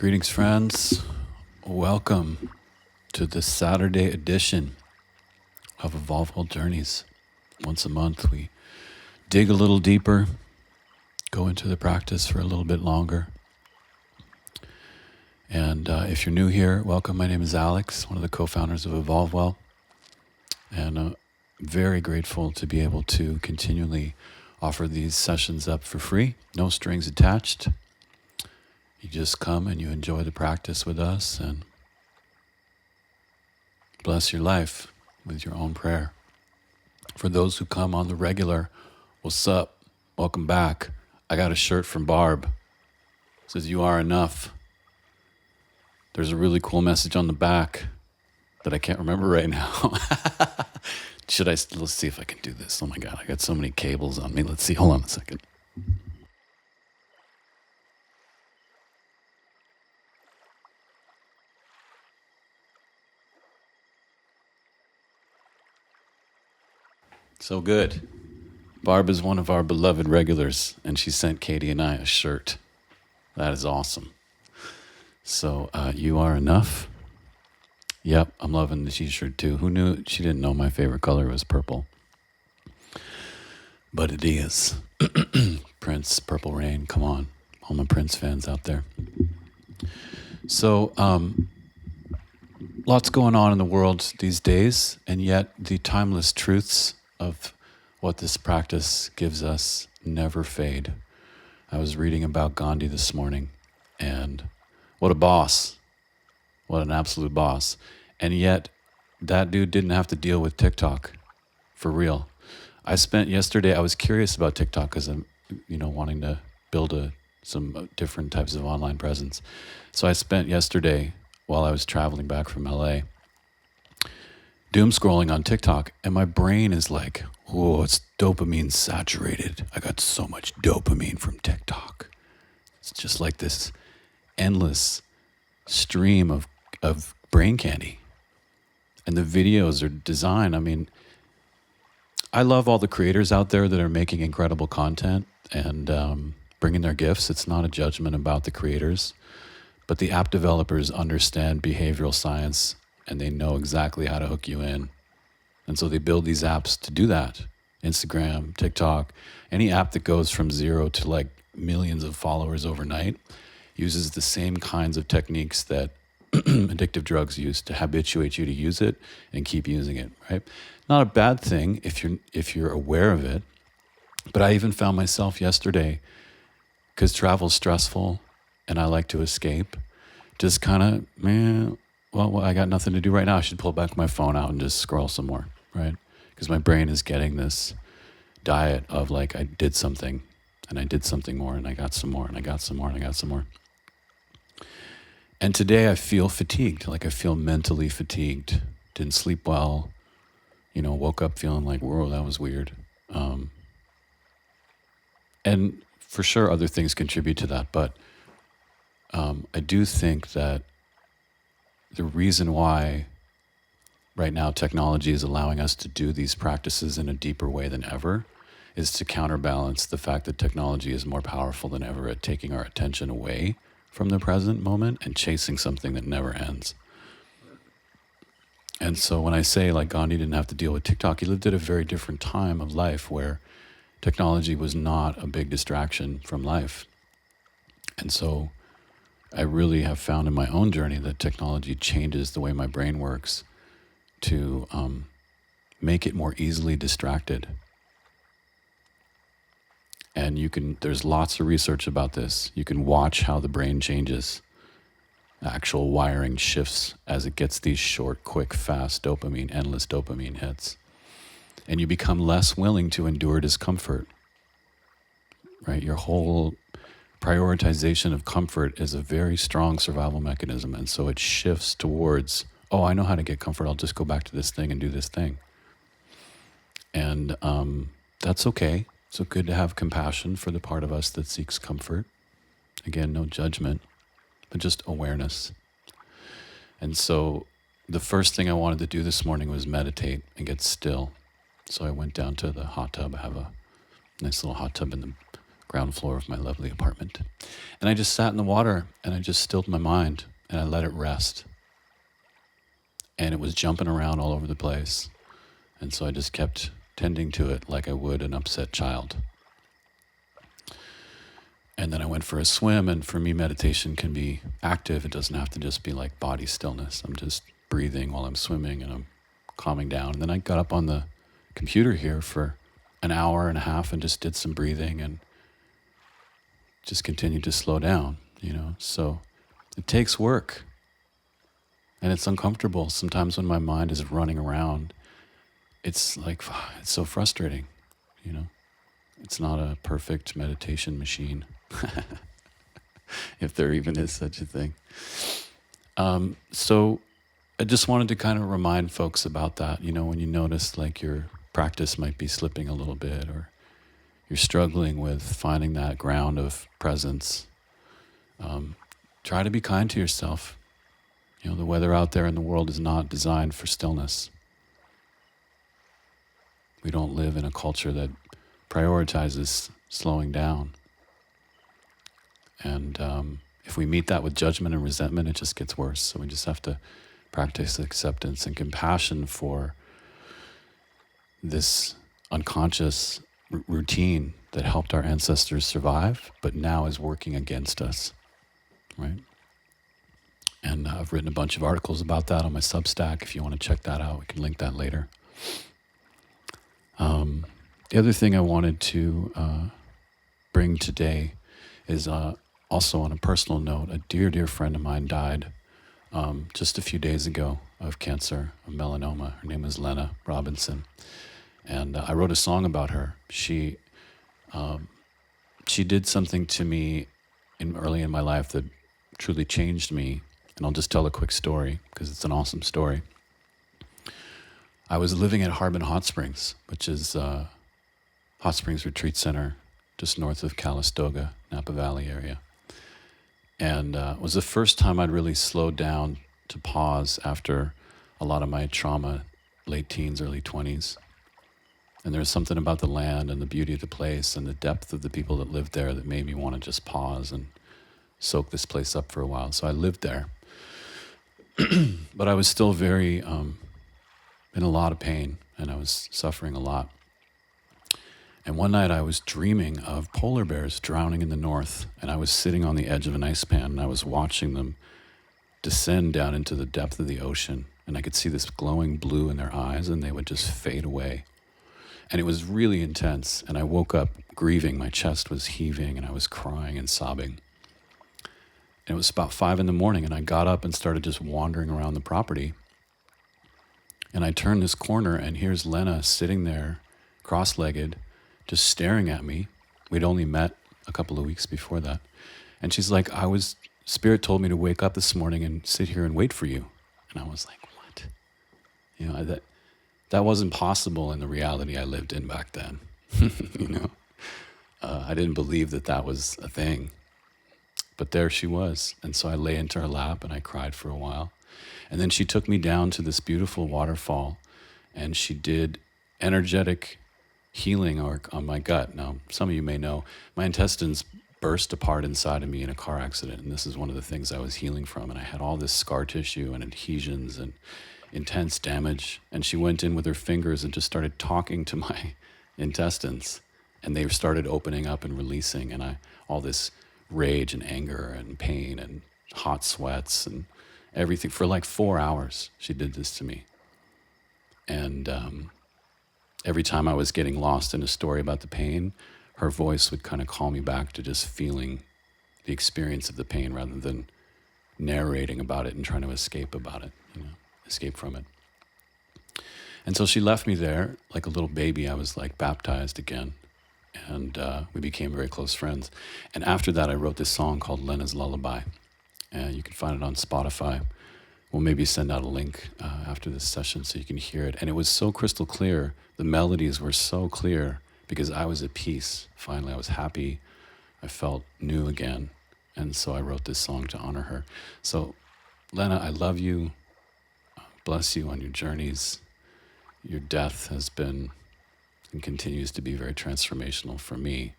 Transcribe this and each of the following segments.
Greetings, friends. Welcome to the Saturday edition of Evolve Journeys. Once a month, we dig a little deeper, go into the practice for a little bit longer. And if you're new here, welcome. My name is Alex, one of the co-founders of Evolve. And very grateful to be able to continually offer these sessions up for free, no strings attached. You just come and you enjoy the practice with us and bless your life with your own prayer. For those who come on the regular, what's up? Welcome back. I got a shirt from Barb. It says, "You are enough." There's a really cool message on the back that I can't remember right now. Let's see if I can do this. Oh my God, I got so many cables on me. Let's see, hold on a second. So good. Barb is one of our beloved regulars, and she sent Katie and I a shirt. That is awesome. So, you are enough. Yep, I'm loving the t-shirt too. Who knew? She didn't know my favorite color was purple. But it is. Prince, Purple Rain, come on. All my Prince fans out there. So, lots going on in the world these days, and yet the timeless truths of what this practice gives us never fade. I was reading about Gandhi this morning, and what a boss. What an absolute boss. And yet, that dude didn't have to deal with TikTok, for real. I was curious about TikTok because I'm, wanting to build some different types of online presence. So I spent yesterday, while I was traveling back from LA, doom scrolling on TikTok, and my brain is like, whoa, it's dopamine saturated. I got so much dopamine from TikTok. It's just like this endless stream of brain candy. And the videos are designed, I love all the creators out there that are making incredible content and bringing their gifts. It's not a judgment about the creators, but the app developers understand behavioral science and they know exactly how to hook you in. And so they build these apps to do that. Instagram, TikTok, any app that goes from zero to like millions of followers overnight uses the same kinds of techniques that addictive drugs use to habituate you to use it and keep using it, right? Not a bad thing if you're aware of it. But I even found myself yesterday, because travel's stressful and I like to escape, just kind of, well, I got nothing to do right now. I should pull back my phone out and just scroll some more, right? Because my brain is getting this diet of like, I did something and I did something more and I got some more and I got some more and I got some more. And today I feel fatigued, like I feel mentally fatigued. Didn't sleep well, woke up feeling like, whoa, that was weird. And for sure other things contribute to that, but I do think that the reason why right now technology is allowing us to do these practices in a deeper way than ever is to counterbalance the fact that technology is more powerful than ever at taking our attention away from the present moment and chasing something that never ends. And so when I say like Gandhi didn't have to deal with TikTok, he lived at a very different time of life where technology was not a big distraction from life. And so I really have found in my own journey that technology changes the way my brain works to make it more easily distracted. And there's lots of research about this. You can watch how the brain changes. Actual wiring shifts as it gets these short, quick, fast endless dopamine hits. And you become less willing to endure discomfort, right? Your whole prioritization of comfort is a very strong survival mechanism. And so it shifts towards, oh, I know how to get comfort. I'll just go back to this thing and do this thing. And that's okay. So good to have compassion for the part of us that seeks comfort. Again, no judgment, but just awareness. And so the first thing I wanted to do this morning was meditate and get still. So I went down to the hot tub. I have a nice little hot tub in the ground floor of my lovely apartment. And I just sat in the water and I just stilled my mind and I let it rest. And it was jumping around all over the place. And so I just kept tending to it like I would an upset child. And then I went for a swim, and for me, meditation can be active. It doesn't have to just be like body stillness. I'm just breathing while I'm swimming and I'm calming down. And then I got up on the computer here for an hour and a half and just did some breathing and just continued to slow down, So it takes work and it's uncomfortable. Sometimes when my mind is running around, it's like, it's so frustrating, It's not a perfect meditation machine, if there even is such a thing. So I just wanted to kind of remind folks about that, when you notice like your practice might be slipping a little bit or you're struggling with finding that ground of presence, try to be kind to yourself. The weather out there in the world is not designed for stillness. We don't live in a culture that prioritizes slowing down. And if we meet that with judgment and resentment, it just gets worse. So we just have to practice acceptance and compassion for this unconscious routine that helped our ancestors survive, but now is working against us, right? And I've written a bunch of articles about that on my Substack. If you want to check that out, we can link that later. The other thing I wanted to bring today is also on a personal note. A dear, dear friend of mine died just a few days ago of cancer, of melanoma. Her name is Lena Robinson. And I wrote a song about her. She did something to me early in my life that truly changed me. And I'll just tell a quick story because it's an awesome story. I was living at Harbin Hot Springs, which is Hot Springs Retreat Center, just north of Calistoga, Napa Valley area. And it was the first time I'd really slowed down to pause after a lot of my trauma, late teens, early 20s. And there was something about the land and the beauty of the place and the depth of the people that lived there that made me want to just pause and soak this place up for a while. So I lived there. But I was still very in a lot of pain, and I was suffering a lot. And one night I was dreaming of polar bears drowning in the north, and I was sitting on the edge of an ice pan, and I was watching them descend down into the depth of the ocean, and I could see this glowing blue in their eyes, and they would just fade away. And it was really intense, and I woke up grieving. My chest was heaving, and I was crying and sobbing. And it was about 5 a.m, and I got up and started just wandering around the property. And I turned this corner, and here's Lena sitting there, cross-legged, just staring at me. We'd only met a couple of weeks before that. And she's like, Spirit told me to wake up this morning and sit here and wait for you. And I was like, what? That wasn't possible in the reality I lived in back then. I didn't believe that was a thing. But there she was. And so I lay into her lap and I cried for a while. And then she took me down to this beautiful waterfall, and she did energetic healing work on my gut. Now, some of you may know, my intestines burst apart inside of me in a car accident, and this is one of the things I was healing from. And I had all this scar tissue and adhesions and intense damage. And she went in with her fingers and just started talking to my intestines, and they started opening up and releasing, and all this rage and anger and pain and hot sweats and everything for like 4 hours. She did this to me. And every time I was getting lost in a story about the pain, her voice would kind of call me back to just feeling the experience of the pain rather than narrating about it and trying to escape about it, escape from it. And so she left me there like a little baby. I was like baptized again. And we became very close friends. And after that, I wrote this song called Lena's Lullaby. And you can find it on Spotify. We'll maybe send out a link after this session so you can hear it. And it was so crystal clear. The melodies were so clear because I was at peace. Finally, I was happy. I felt new again. And so I wrote this song to honor her. So, Lena, I love you. Bless you on your journeys. Your death has been and continues to be very transformational for me.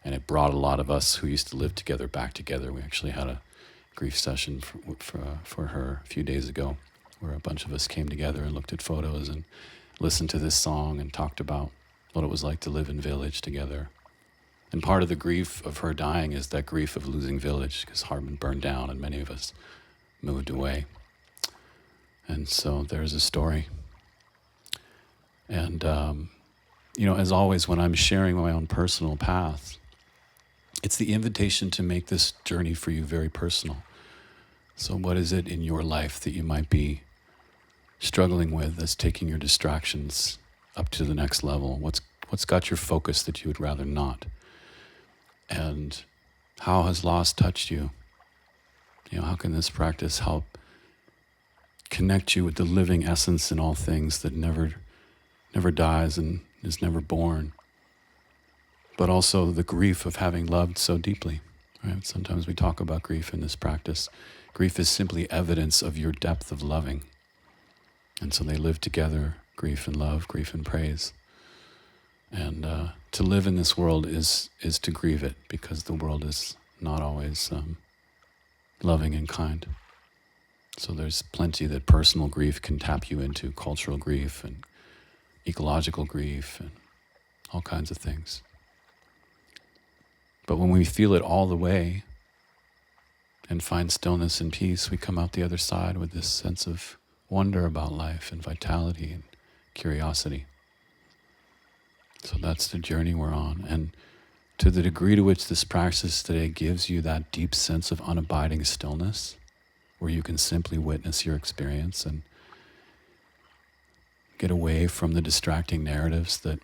And it brought a lot of us who used to live together back together. We actually had a grief session for her a few days ago, where a bunch of us came together and looked at photos and listened to this song and talked about what it was like to live in Village together. And part of the grief of her dying is that grief of losing Village, because Harmon burned down and many of us moved away. And so there's a story. And, as always, when I'm sharing my own personal path, it's the invitation to make this journey for you very personal. So what is it in your life that you might be struggling with that's taking your distractions up to the next level? What's got your focus that you would rather not? And how has loss touched you? How can this practice help connect you with the living essence in all things that never dies and is never born, but also the grief of having loved so deeply, right? Sometimes we talk about grief in this practice. Grief is simply evidence of your depth of loving. And so they live together, grief and love, grief and praise. And to live in this world is to grieve it, because the world is not always loving and kind. So there's plenty that personal grief can tap you into, cultural grief and ecological grief and all kinds of things. But when we feel it all the way and find stillness and peace, we come out the other side with this sense of wonder about life and vitality and curiosity. So that's the journey we're on. And to the degree to which this practice today gives you that deep sense of unabiding stillness, where you can simply witness your experience and get away from the distracting narratives that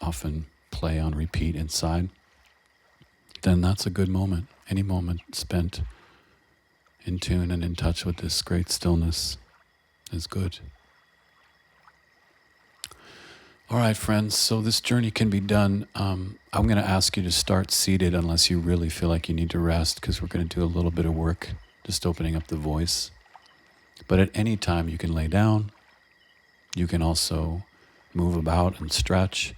often play on repeat inside, then that's a good moment. Any moment spent in tune and in touch with this great stillness is good. All right, friends, so this journey can be done. I'm going to ask you to start seated unless you really feel like you need to rest, because we're going to do a little bit of work just opening up the voice. But at any time you can lay down. You can also move about and stretch.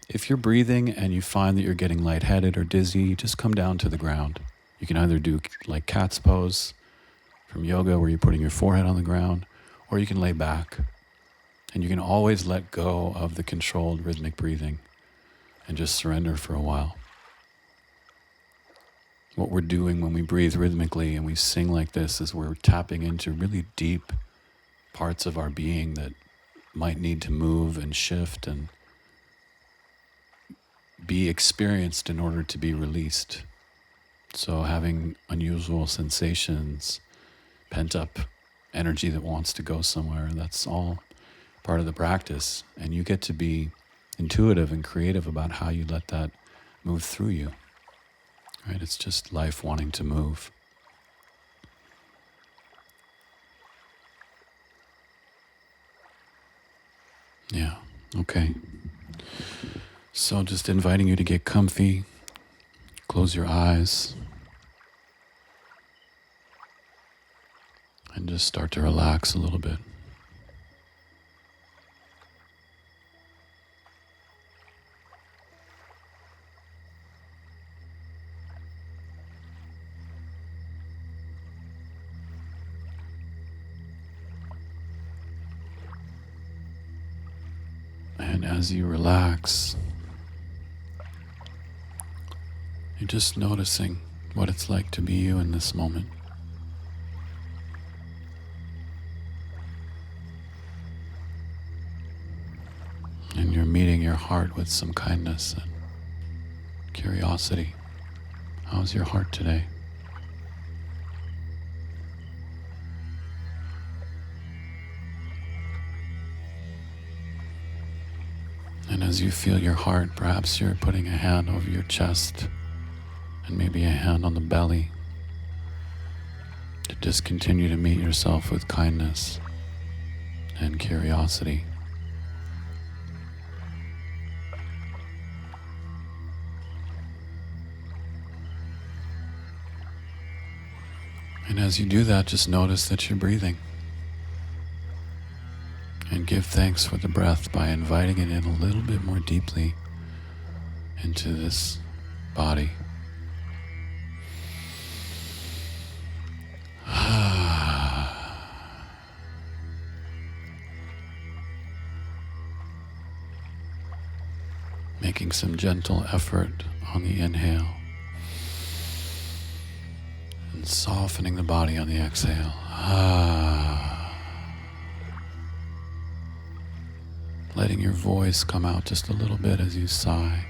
If you're breathing and you find that you're getting lightheaded or dizzy, just come down to the ground. You can either do like cat's pose from yoga, where you're putting your forehead on the ground, or you can lay back. And you can always let go of the controlled rhythmic breathing and just surrender for a while. What we're doing when we breathe rhythmically and we sing like this is we're tapping into really deep parts of our being that might need to move and shift and be experienced in order to be released. So having unusual sensations, pent up energy that wants to go somewhere, that's all part of the practice. And you get to be intuitive and creative about how you let that move through you. Right? It's just life wanting to move. Yeah, okay. So just inviting you to get comfy, close your eyes, and just start to relax a little bit. And as you relax, you're just noticing what it's like to be you in this moment. And you're meeting your heart with some kindness and curiosity. How's your heart today? And as you feel your heart, perhaps you're putting a hand over your chest and maybe a hand on the belly to just continue to meet yourself with kindness and curiosity. And as you do that, just notice that you're breathing. And give thanks for the breath by inviting it in a little bit more deeply into this body. Making some gentle effort on the inhale and softening the body on the exhale. Letting your voice come out just a little bit as you sigh.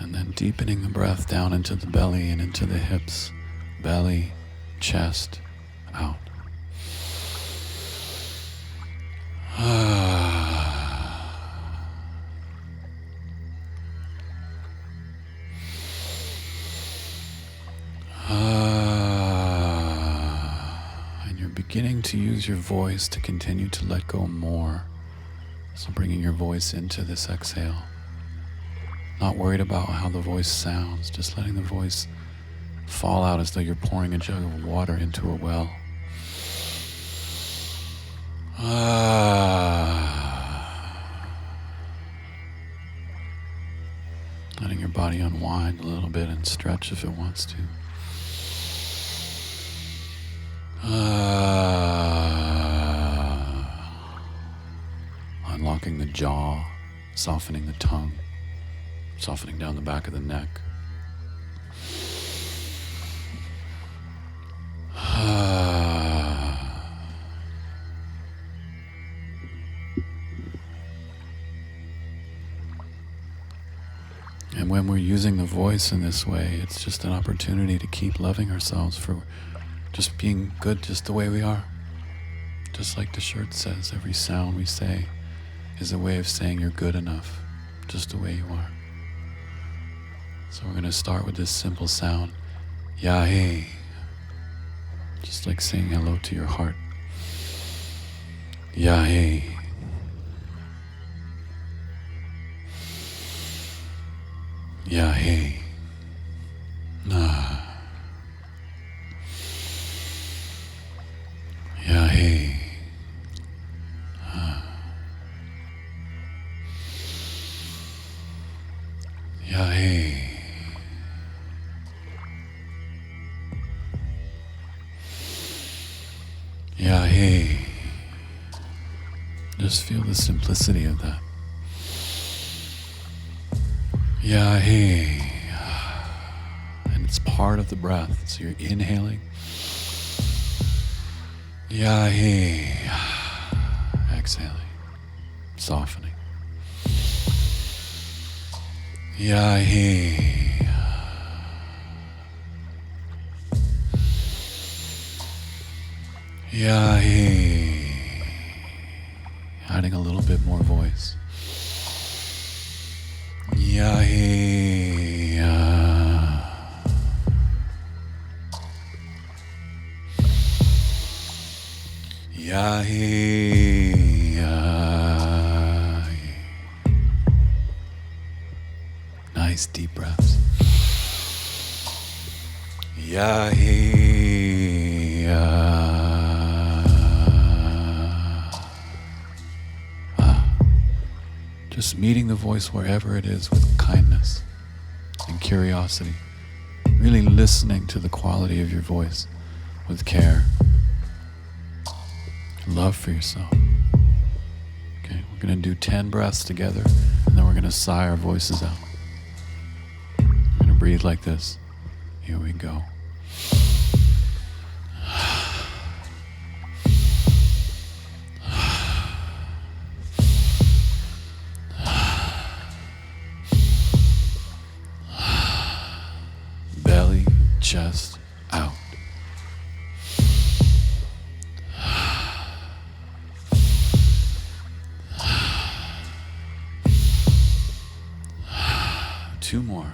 And then deepening the breath down into the belly and into the hips. Belly, chest, out. And you're beginning to use your voice to continue to let go more. So bringing your voice into this exhale. Not worried about how the voice sounds, just letting the voice fall out as though you're pouring a jug of water into a well. Letting your body unwind a little bit and stretch if it wants to. Unlocking the jaw, softening the tongue, softening down the back of the neck. And when we're using the voice in this way, it's just an opportunity to keep loving ourselves for just being good just the way we are. Just like the shirt says, every sound we say is a way of saying you're good enough, just the way you are. So we're going to start with this simple sound, Yahe. Just like saying hello to your heart. Yahe. Yahe. Nah. Yahe. Yahe. Yahe. Just feel the simplicity of that. Yahe. And it's part of the breath. So you're inhaling. Yahe. Exhaling. Softening. Yahe. Yahe. Adding a little bit more voice. Yahe. Yahe. Nice deep breaths. Yahe. Just meeting the voice wherever it is with kindness and curiosity. Really listening to the quality of your voice with care. Love for yourself. Okay, we're going to do 10 breaths together, and then we're going to sigh our voices out. We're going to breathe like this. Here we go. Belly, chest, out. Two more.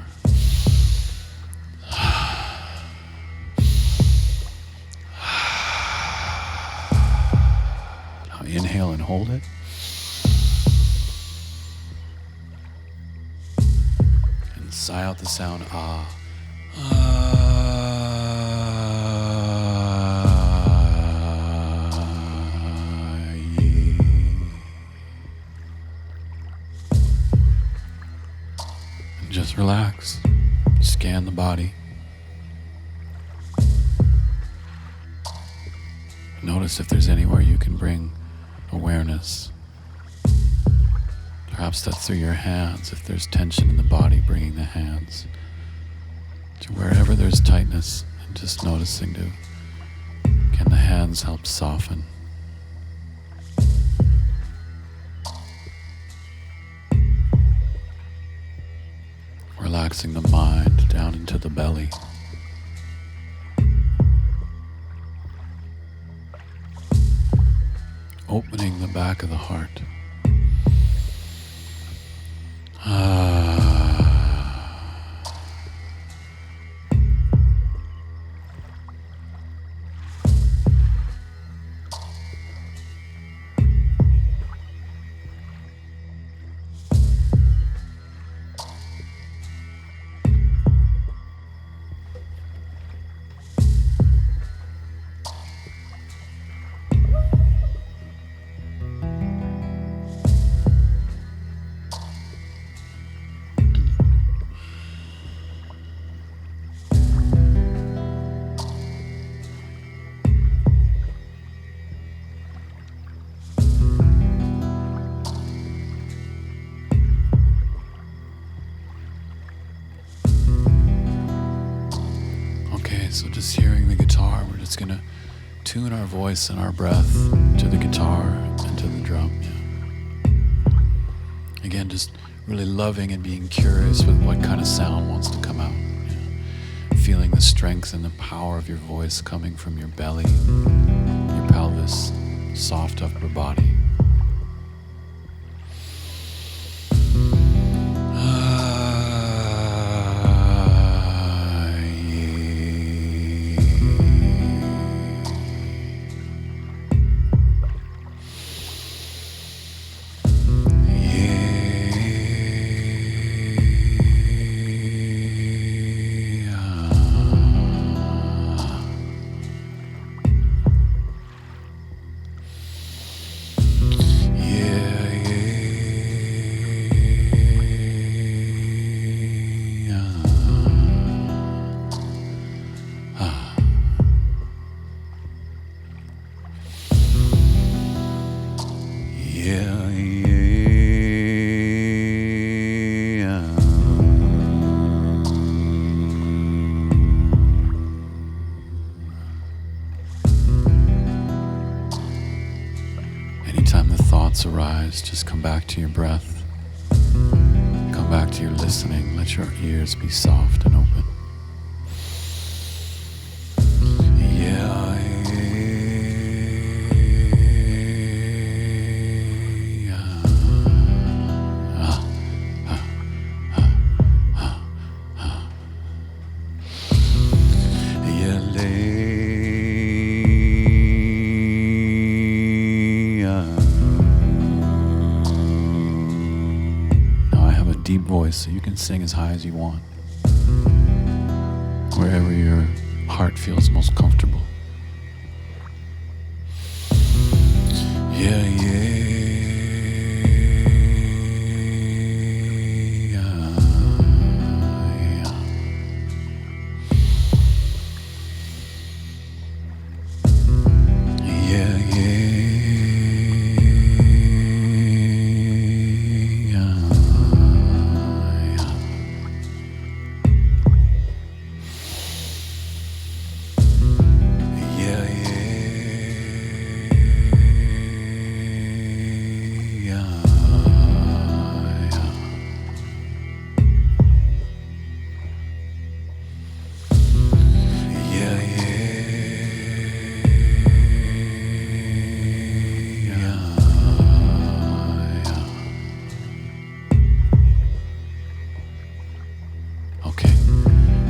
Now inhale and hold it. And sigh out the sound ah. Just relax. Scan the body. Notice if there's anywhere you can bring awareness. Perhaps that's through your hands. If there's tension in the body, bringing the hands to wherever there's tightness and just noticing can the hands help soften? Relaxing the mind down into the belly. Opening the back of the heart. So just hearing the guitar, we're just gonna tune our voice and our breath to the guitar and to the drum. Yeah. Again, just really loving and being curious with what kind of sound wants to come out. Yeah. Feeling the strength and the power of your voice coming from your belly, your pelvis, soft upper body. Anytime the thoughts arise, just come back to your breath. Come back to your listening. Let your ears be soft and open. Deep voice, so you can sing as high as you want, wherever your heart feels most comfortable.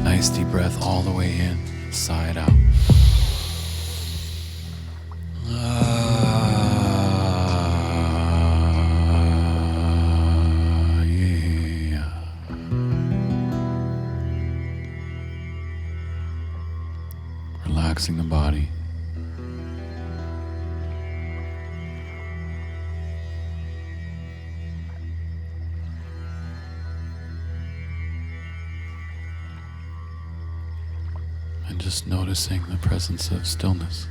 Nice deep breath all the way in, sigh it out. Relaxing the body. and just noticing the presence of stillness.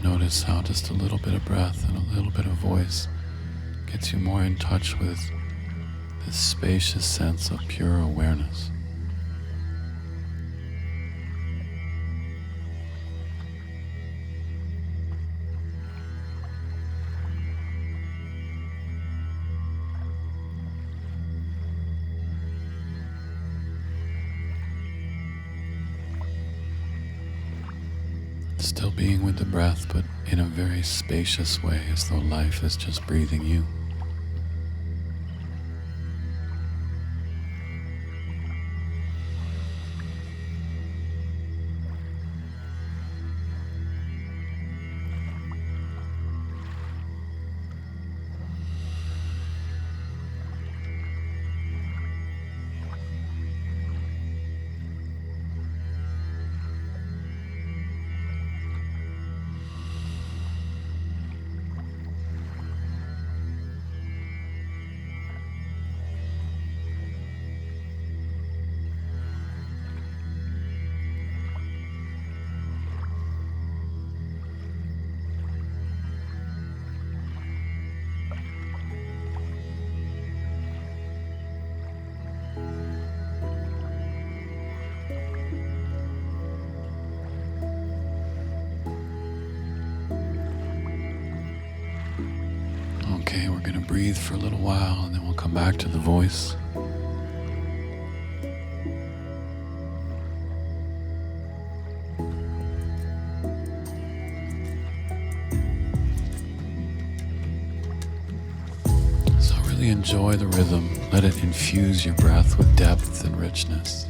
Notice how just a little bit of breath and a little bit of voice gets you more in touch with this spacious sense of pure awareness. Still being with the breath, but in a very spacious way, as though life is just breathing you. Okay, we're going to breathe for a little while and then we'll come back to the voice. So really enjoy the rhythm. Let it infuse your breath with depth and richness.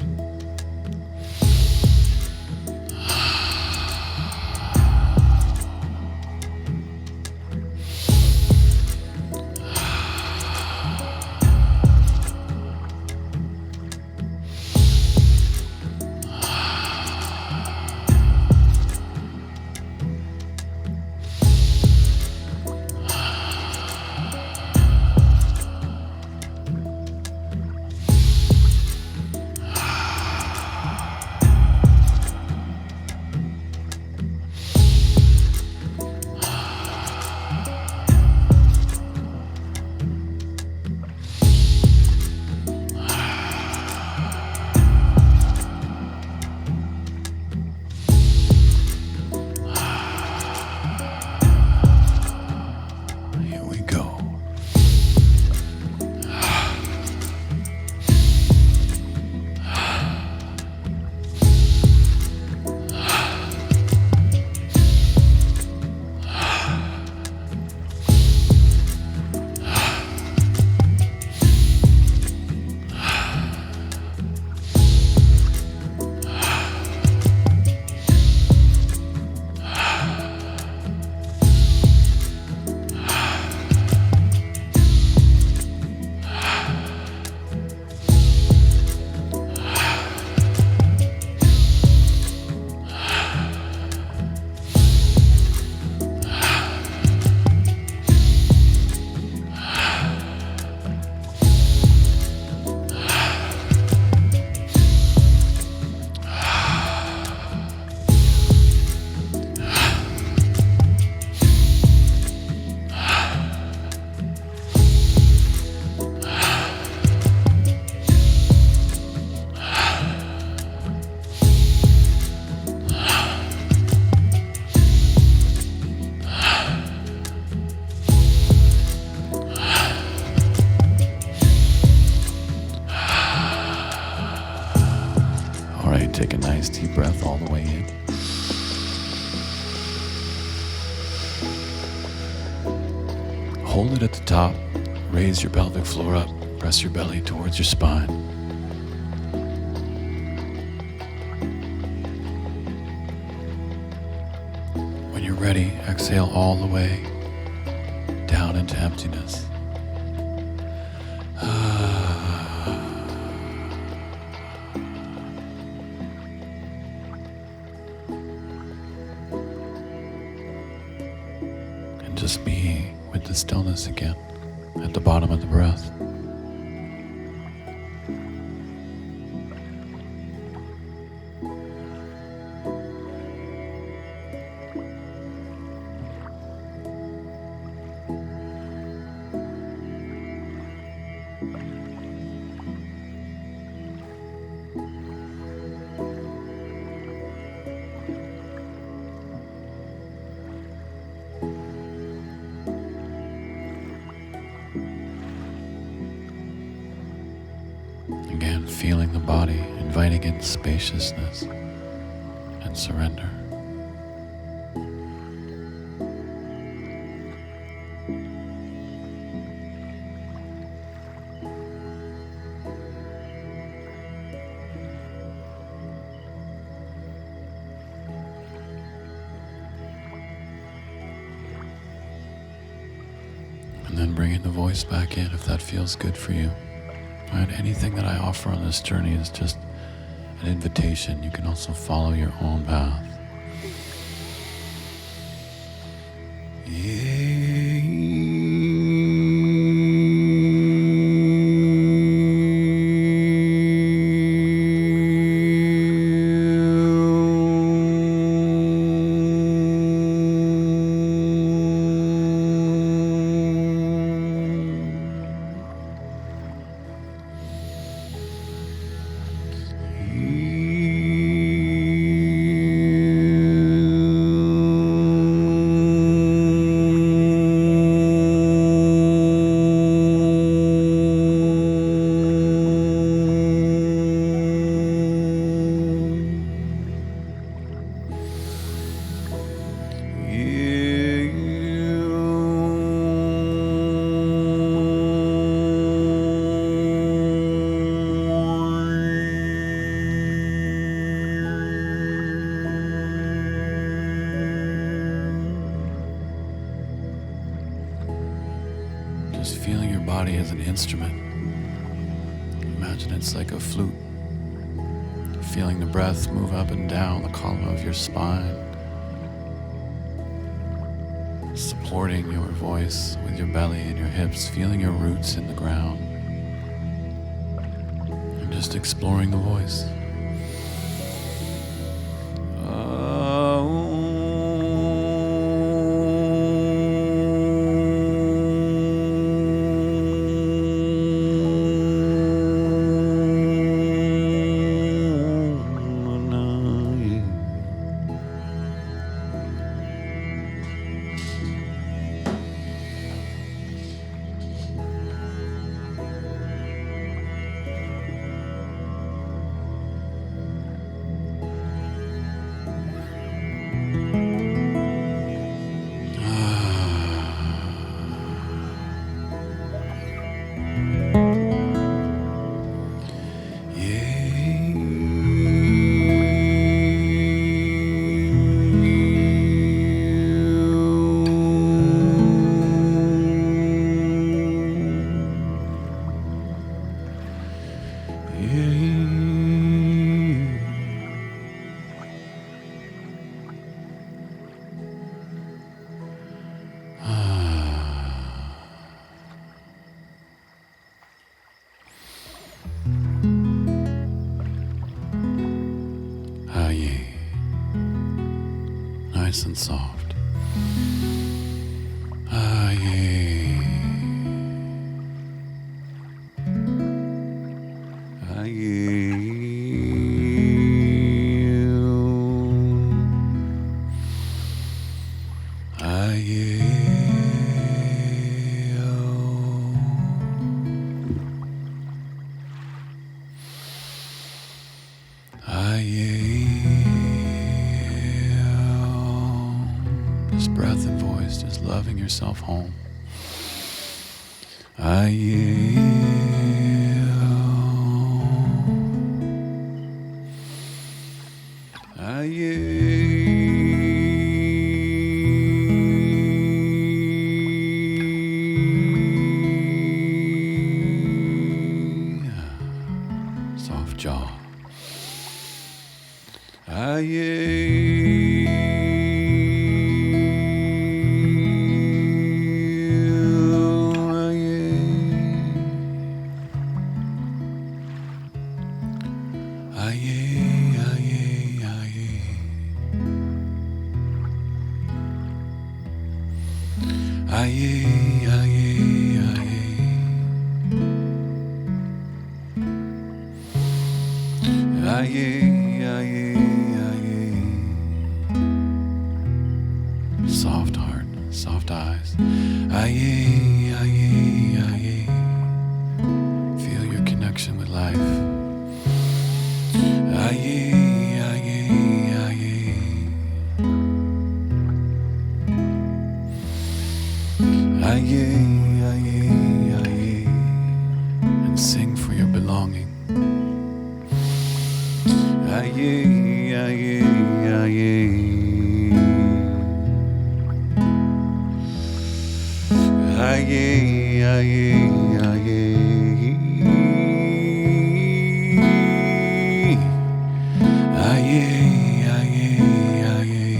Take a nice deep breath all the way in. Hold it at the top, raise your pelvic floor up, press your belly towards your spine. When you're ready, exhale all the way down into emptiness. just be with the stillness again at the bottom of the breath. Again, feeling the body, inviting in spaciousness and surrender. And then bringing the voice back in if that feels good for you. And anything that I offer on this journey is just an invitation. You can also follow your own path. Just feeling your body as an instrument. Imagine it's like a flute. Feeling the breath move up and down the column of your spine. Supporting your voice with your belly and your hips. Feeling your roots in the ground. And just exploring the voice. Nice and soft. Just breath and voice, just loving yourself home. Soft jaw. Soft. Aye, aye, aye. Aye, aye, aye. Aye, aye, aye. Soft heart, soft eyes. Aye, aye, aye. Feel your connection with life. Aye, aye, aye. Aye, aye, aye. And sing for your belonging. Aye, aye, aye. Aye, aye, aye. Aye, aye, aye.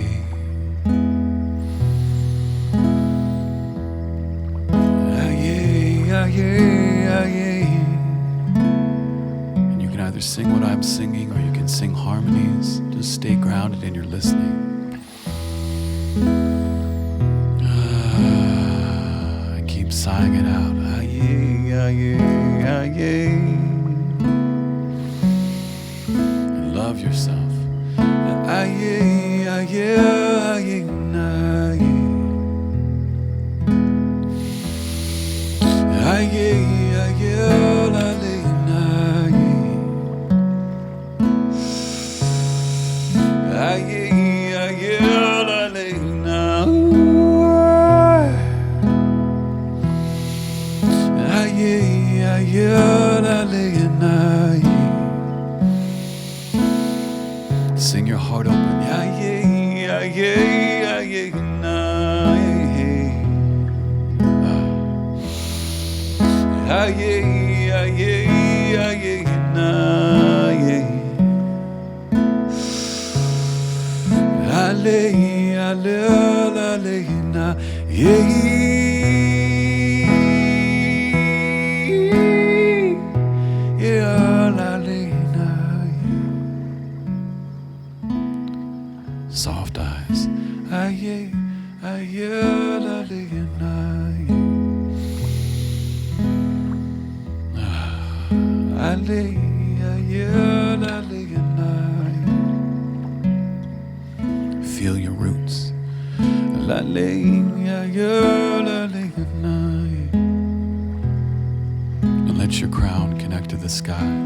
Aye, aye, aye. And you can either sing what I'm singing or you can sing harmonies. Just stay grounded in your listening. Keep sighing it out. Aye, aye, aye. And love yourself. Aye, aye, aye, aye. Aye, aye, aye. Sing your heart open. Soft eyes. Aye, aye, feel your roots. And let your crown connect to the sky.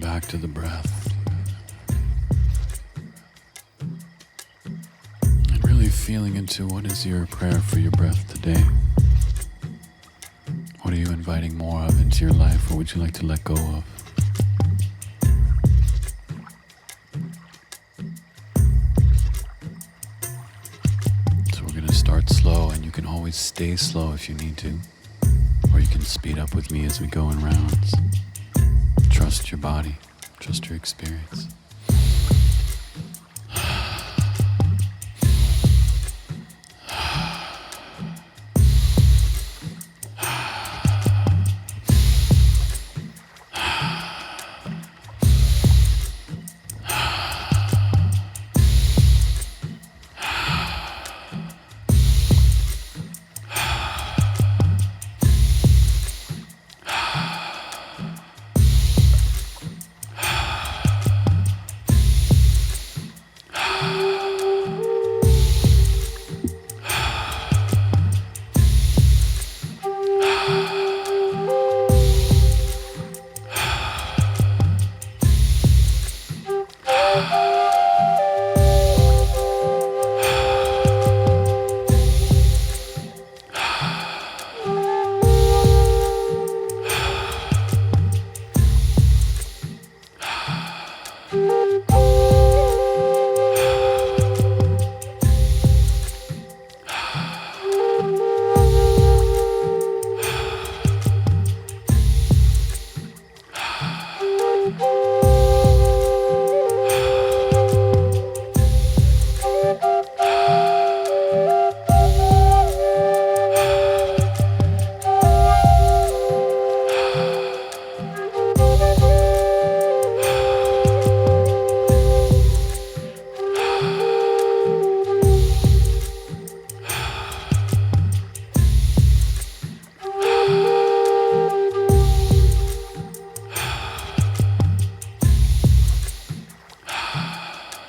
back to the breath. And really feeling into what is your prayer for your breath today. What are you inviting more of into your life? What would you like to let go of? So we're going to start slow, and you can always stay slow if you need to. Or you can speed up with me as we go in rounds. Trust your body. Trust your experience.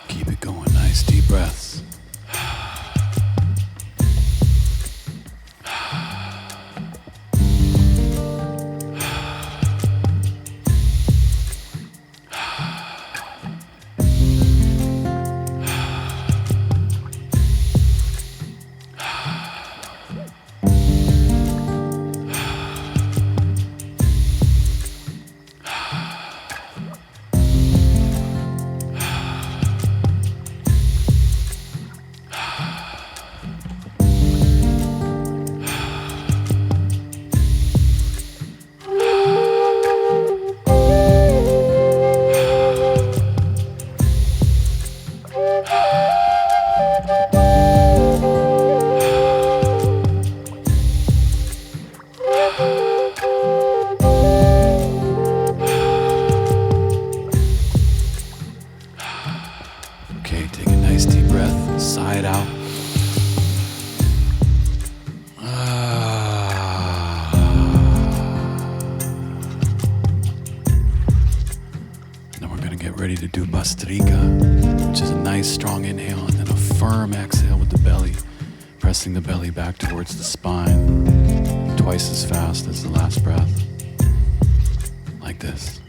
Keep it going. Nice deep breaths. Okay, take a nice deep breath. Sigh it out. Then we're going to get ready to do Bastrika, which is a nice strong inhale and then a firm exhale with the belly, pressing the belly back towards the spine, twice as fast as the last breath. Like this.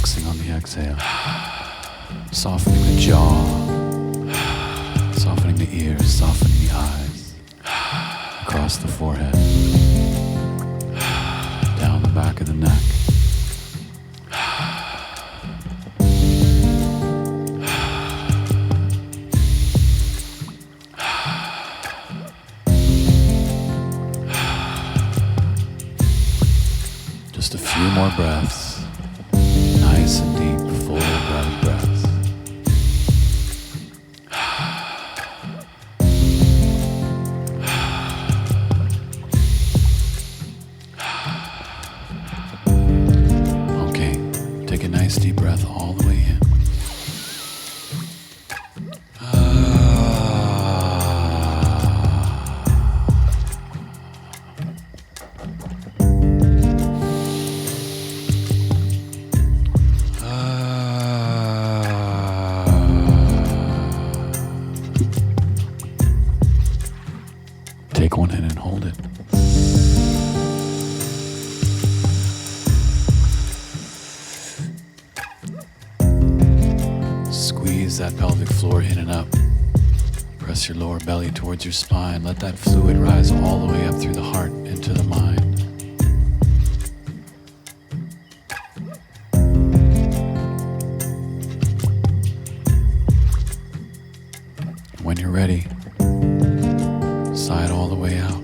relaxing on the exhale. Softening the jaw, softening the ears, softening the eyes, across the forehead, down the back of the neck. Just a few more breaths, nice and deep, full body breaths. Okay, take a nice deep breath all the way in. Take one in and hold it. Squeeze that pelvic floor in and up. Press your lower belly towards your spine. Let that fluid rise all the way up through the heart into the mind. When you're ready, sigh it all the way out.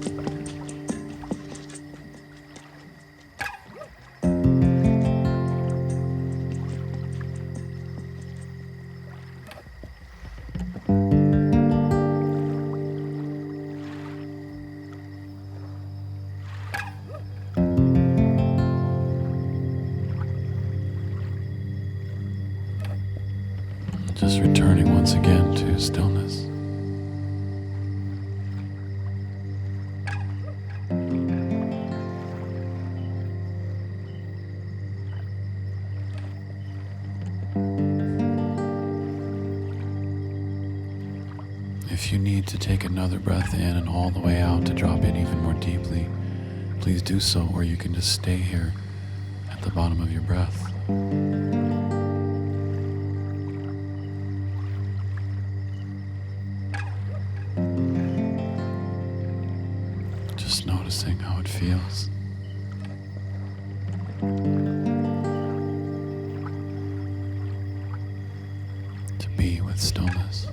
Just returning once again to stillness. If you need to take another breath in and all the way out to drop in even more deeply, please do so, or you can just stay here at the bottom of your breath. Just noticing how it feels. To be with stillness.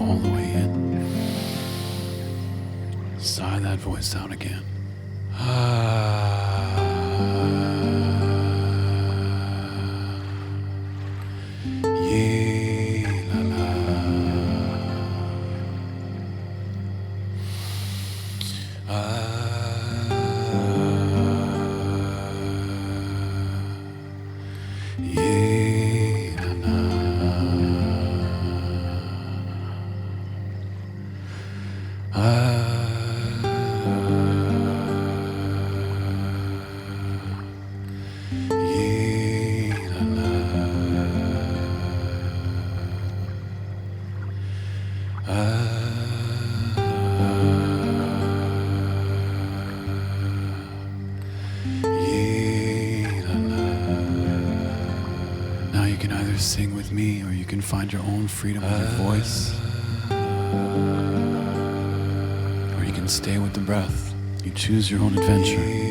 all the way in. Sigh that voice out again. Yee la la. Yee la la. Now you can either sing with me or you can find your own freedom with your voice. Or you can stay with the breath. You choose your own adventure.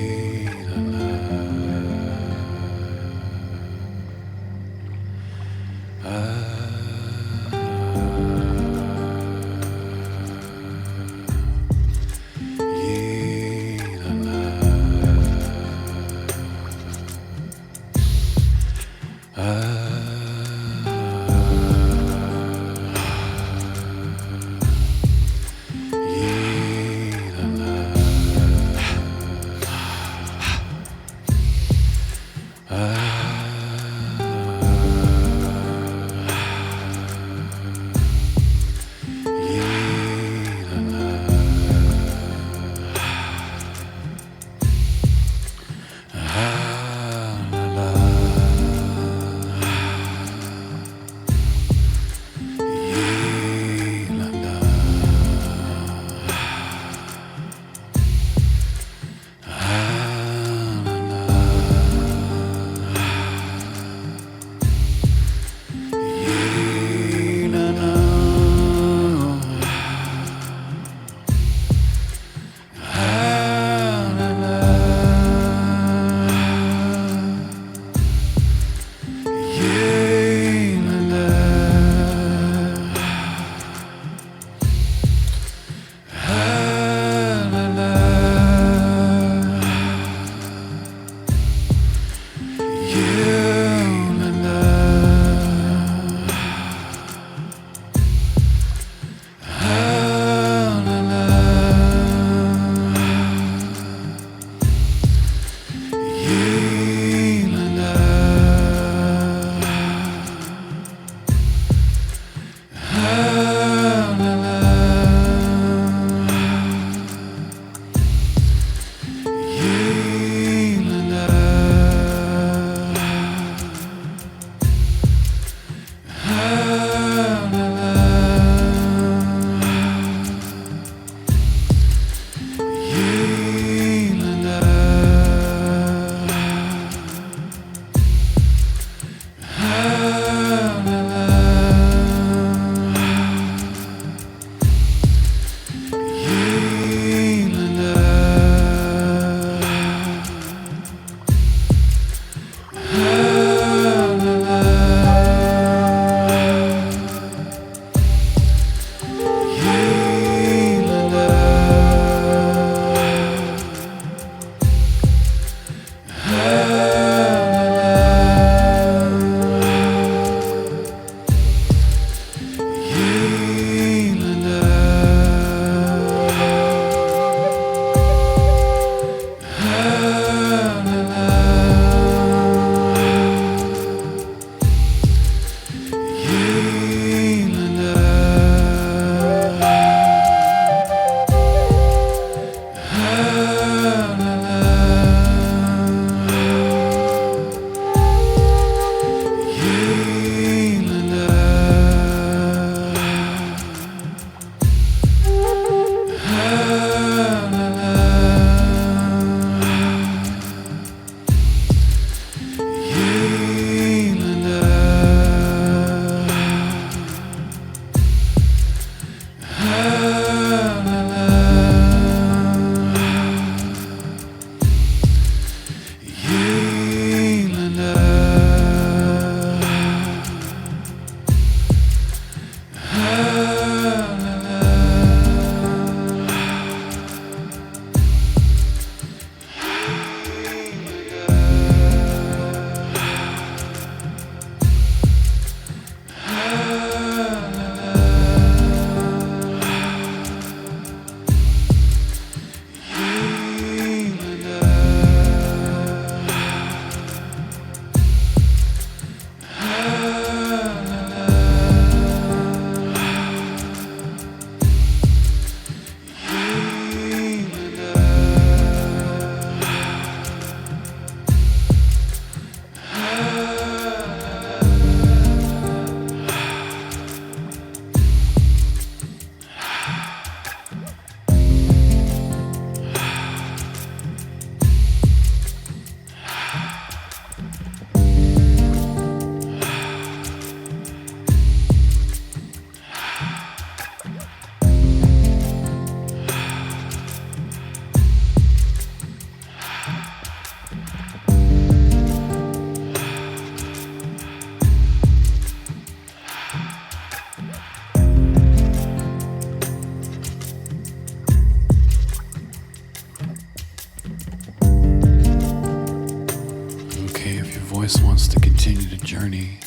continue to journey.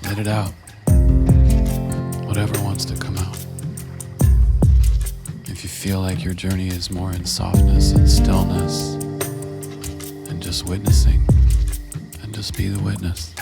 Let it out. Whatever wants to come out. If you feel like your journey is more in softness and stillness and just witnessing, and just be the witness.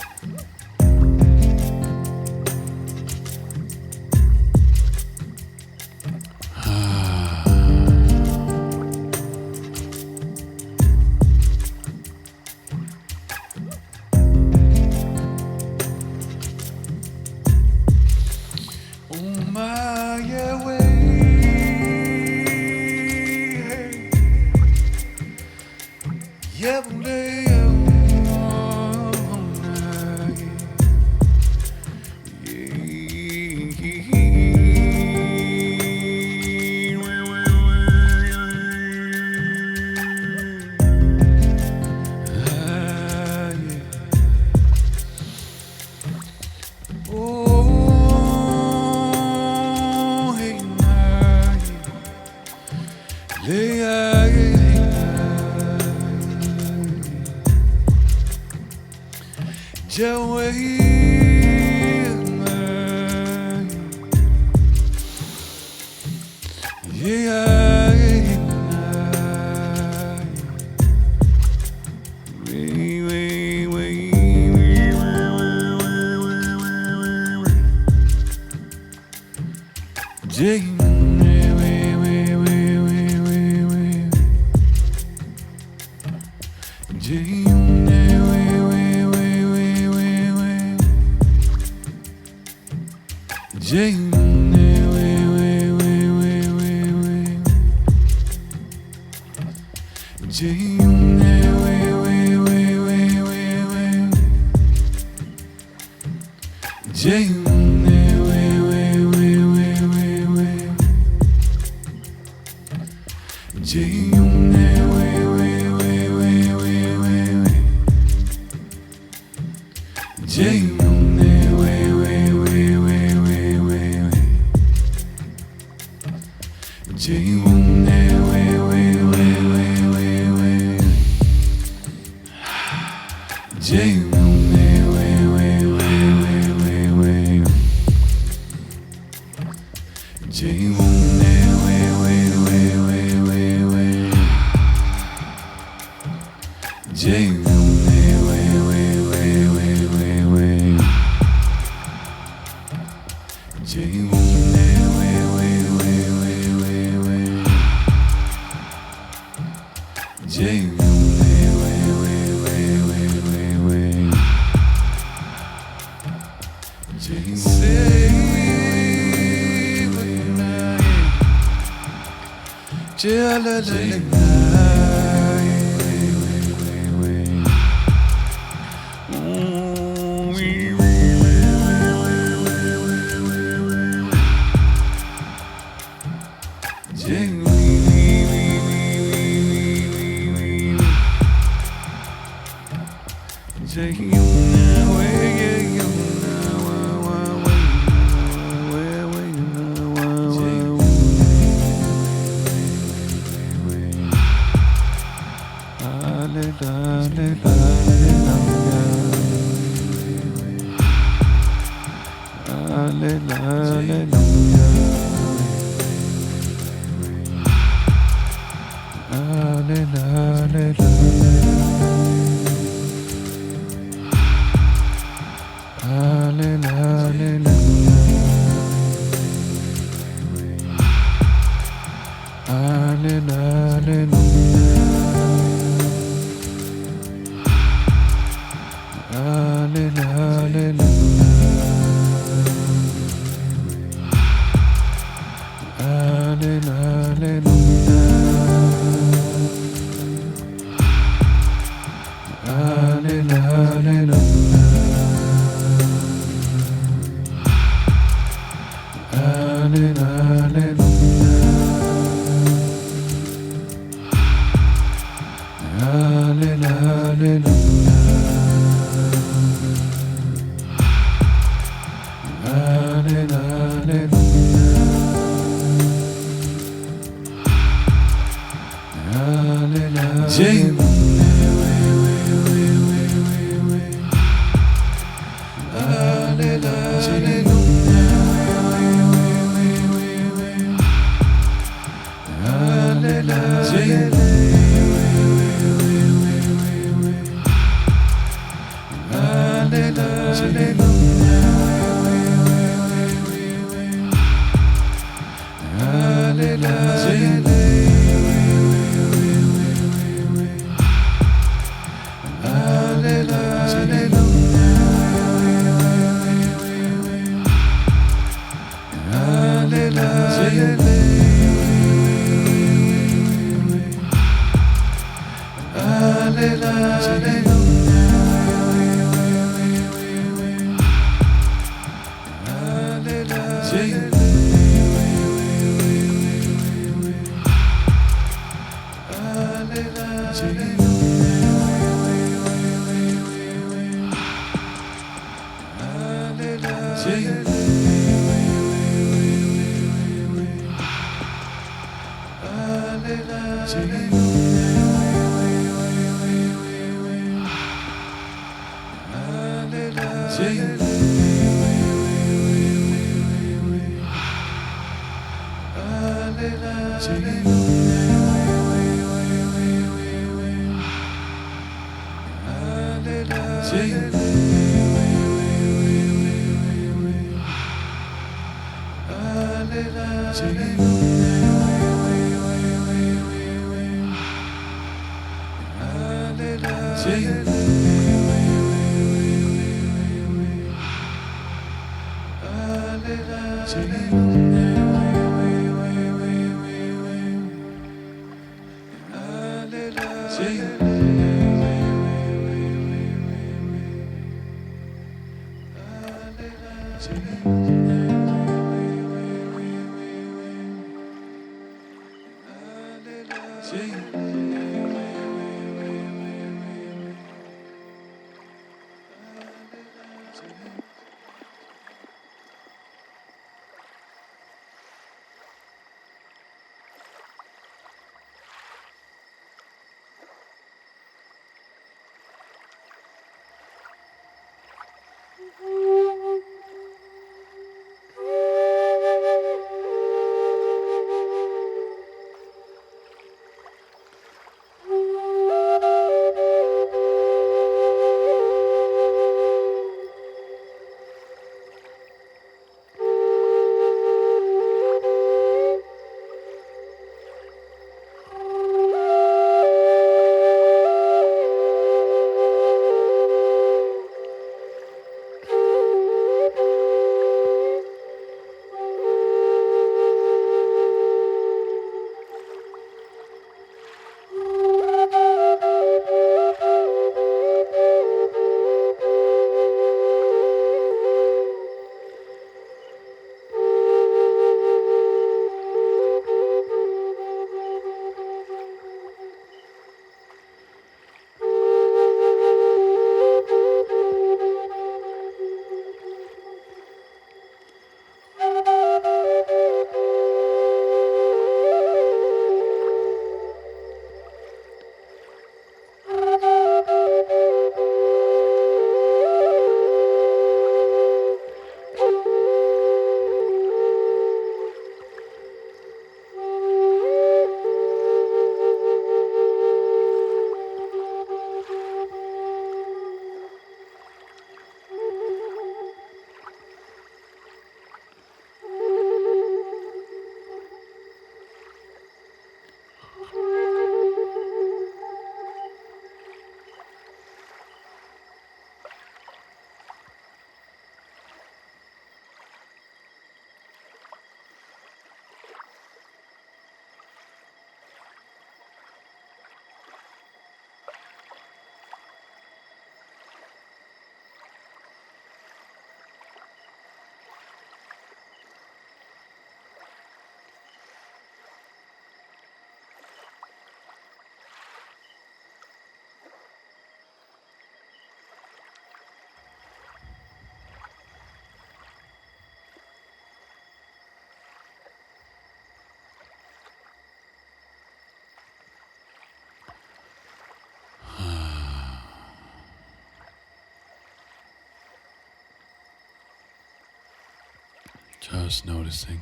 Just noticing,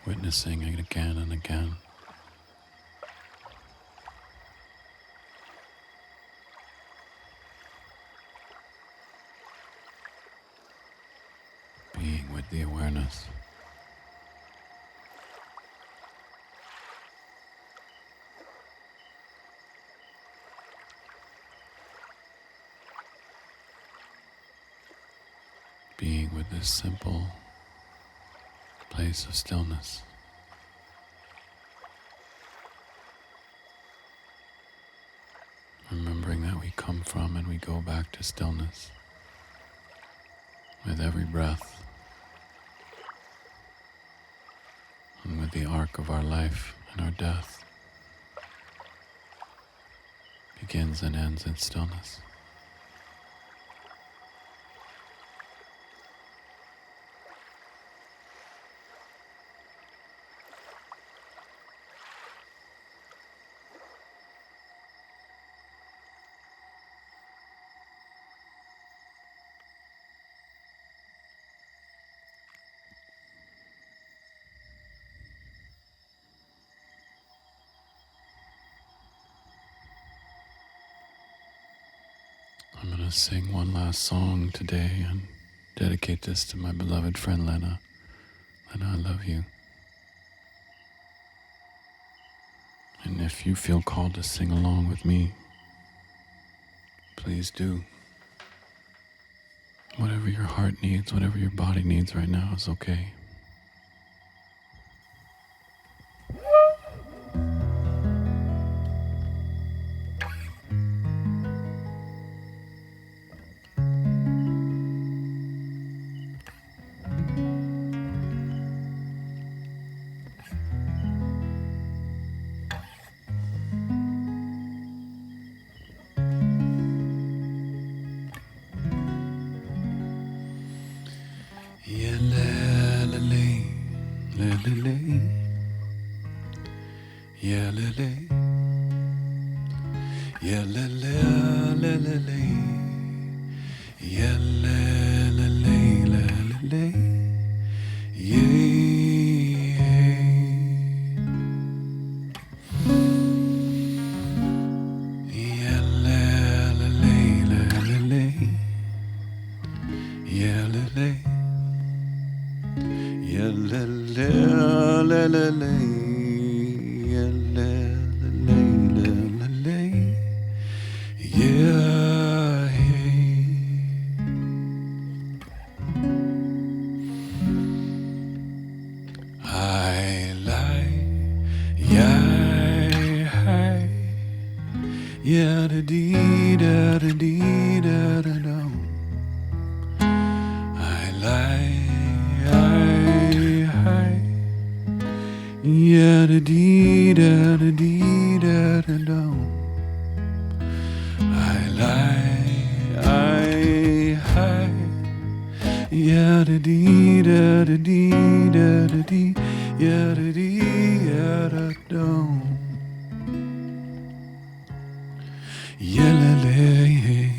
witnessing it again and again. Being with of the awareness. Being with this simple place of stillness. Remembering that we come from and we go back to stillness with every breath and with the arc of our life and our death begins and ends in stillness. I'm going to sing one last song today and dedicate this to my beloved friend Lena. Lena, I love you. And if you feel called to sing along with me, please do. Whatever your heart needs, whatever your body needs right now is okay. Yeah, lily. Yeah, lily, lily. Yeah, lily, lily. Yeah. Yeah, lily, lily. Yeah, lily. Yeah, lily, lily. Yeah, da dee da da dee da da do. I lie. Yeah, da dee da da dee da da do. I lie. Yeah, da dee da da dee da da dee. Yeah, da dee da da do. Yelele,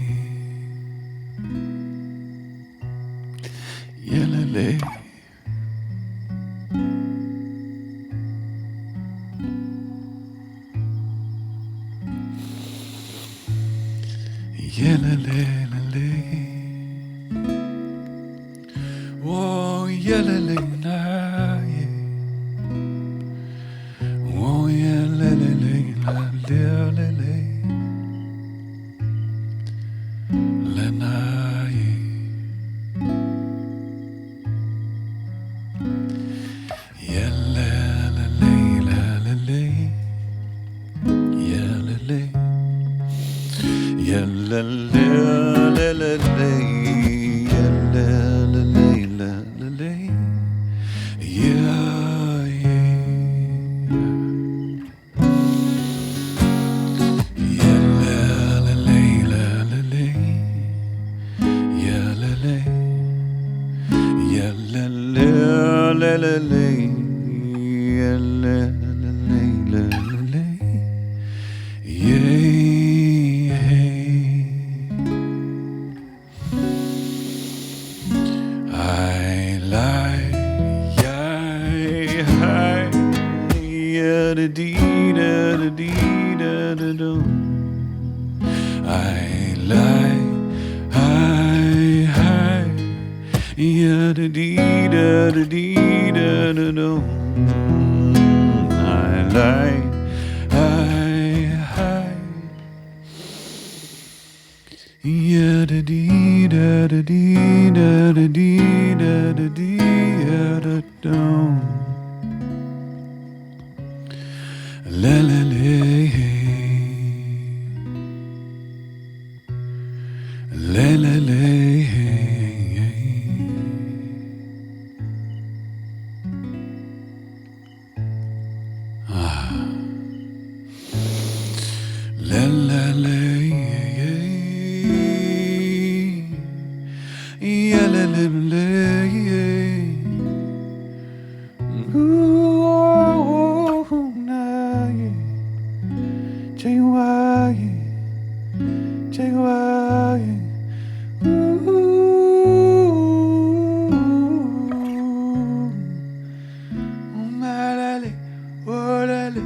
yelele, yelele, oh yelele na ye, oh yelele la yelele. I lie, Yeah, da dee da da dee da da do. I lie, I. Yeah, da dee da da dee da da dee da da dee da do. La la la, la la la. La la la, yeah, la la la, ooh, oh, oh, nah, yeah. J-Y, J-Y, ooh, oh, my lally, oh, lally,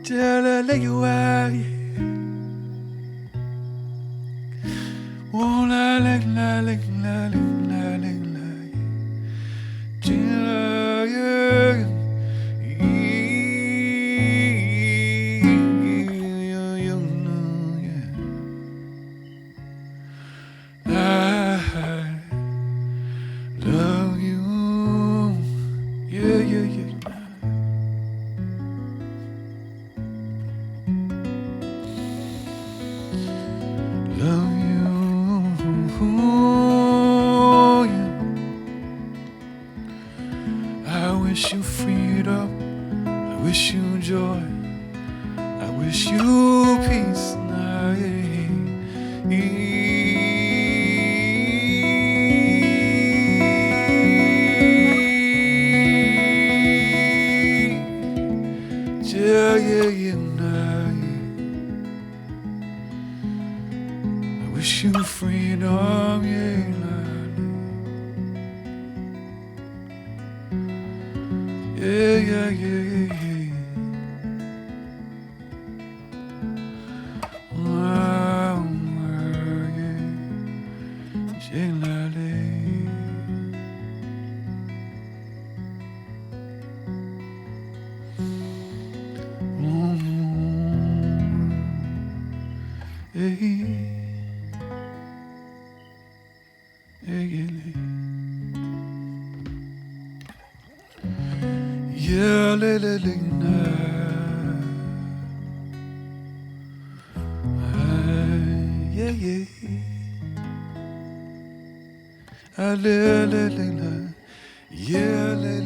tell you why. Oh, la la la la la la la la, I love you, yeah, yeah, yeah. Love you, yeah. I wish you freedom, I wish you joy, I wish you peace. Nah, yeah. Yeah, yeah, yeah, nah, yeah. I wish you freedom, yeah, nah, yeah, yeah, yeah, yeah. Wow, yeah, J-la-la. Yeah, yeah, yeah. Yeah,